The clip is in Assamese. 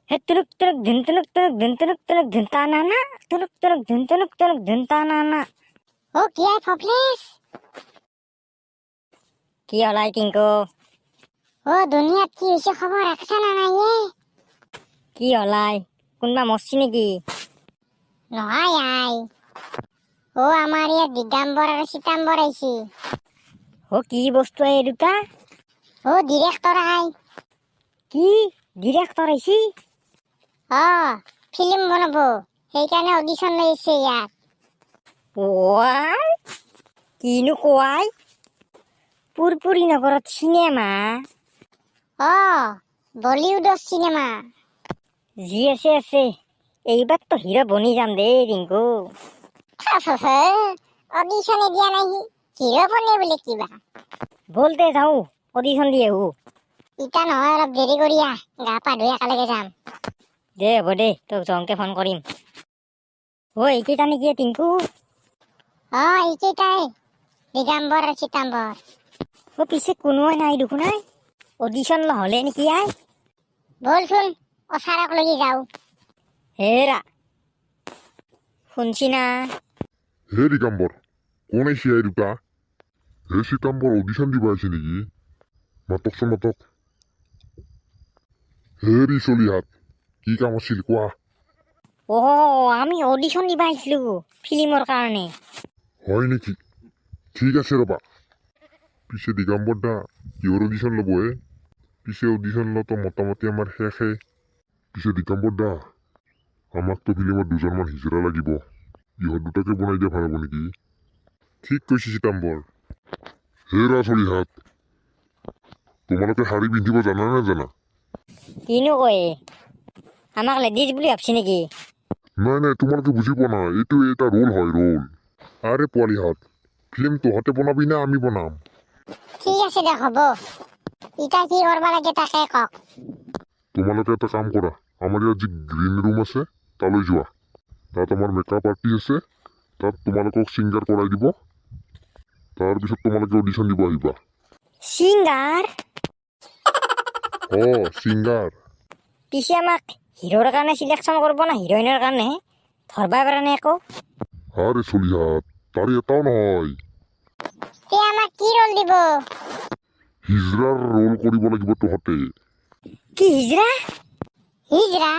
He tunuk tunuk dhun tunuk tunuk dhun tunuk tunuk dhun ta na na tunuk tunuk dhun tunuk tunuk dhun ta na na. ও কি আই ফফলেশ কি হলাই টিংকু ও দুনিয়াত কি হৈছে খবৰ ৰাখছা না নাই কি হলাই কোনবা মৰছি নেকি নহয় আই ও আমাৰ ইয়াত দিগম্বৰ আৰু সীতাম্বৰ আইছি ও কি বস্তু এই দুটা ও ডিৰেক্টৰ আই কি ডিৰেক্টৰ আইছি ফিল্ম বনাব সেইকাৰণে অডিশ্যন লৈছে ইয়াত ওয়াই কিনু কোয়াই পুৰপুৰি নগৰত সিনেমা বলিউডৰ চিনেমা জি আছে এইবাৰ তো হিৰো বনি যাম দে টিংকু অডিশ্যনে দিয়া নাই হিৰো বনে বোলে কিবা বলতে যাও অডিশন দিয়ে হু ইটা নহয় অলপ দেৰি কৰি আহ গা পা ধুই একেলগে যাম দে হ'ব দে তোক জংকে ফোন কৰিম ও এইকেইটা নেকি টিংকু এইকেইটাই দিগম্বৰ আৰু সীতাম্বৰ ও পিছে কোনোৱে নাই দেখোন নাই অডিশন নহলে নেকি আই বলচোন অচাৰক লাগি যাওঁ হেৰা শুনছি না হে দিগম্বৰ কোন আহিছে এই দুটা হে সীতাম্বৰ অডিশ্যন দিব আহিছে নেকি মাতকচোন মাতক হে ৰিচলি হাত কি কাম আছিল কোৱা ও আমি অডিশন দিব আহিছিলো ফিল্মৰ কাৰণে হয় নেকি ঠিক আছে ৰবা পিছে দিগম্বৰ দা কিহৰ অডিশ্যন ল'ব পিছে অডিশ্যন লওঁতো মোটামুটি আমাৰ শেষে পিছে দিগম্বৰ দা আমাকতো ফিল্মত দুজনমান হিজৰা লাগিব ইহঁত দুটাকে বনাই দিয়া ভাল হ'ব নেকি ঠিক কৈছে সীতাম্বৰ হে ৰাচলি হাত তোমালোকে শাৰী পিন্ধিব জানা নে জানা কিনো কয় আমাক লেডিজ বুলি ভাবছি নেকি নাই নাই তোমালোকে বুজি পোৱা নাই এইটো এটা ৰোল হয় ৰোল আৰে পোৱালিহঁত ফিল্ম তহঁতে বনাবি না আমি বনাম ঠিক আছে দে হ'ব ইটা কি কৰিব লাগে তাকে কওক তোমালোকে এটা কাম কৰা আমাৰ ইয়াত যি গ্ৰীণ ৰুম আছে তালৈ যোৱা তাত আমাৰ মেকআপ আৰ্টিষ্ট আছে তাত তোমালোকক ছিংগাৰ কৰাই দিব তাৰপিছত তোমালোকে অডিশ্যন দিব আহিবা সিংগাৰ ছিংগাৰ পিছে আমাক হিৰোৰ কাৰণে চিলেকশ্যন কৰিব না হিৰইনৰ কাৰণে ধৰবা পৰা নাই একো আৰে চলিহাত তাৰে এটাও নহয় তে আমাক কি ৰোল দিব হিজৰাৰ ৰোল কৰিব লাগিব তহঁতে কি হিজৰা হিজৰা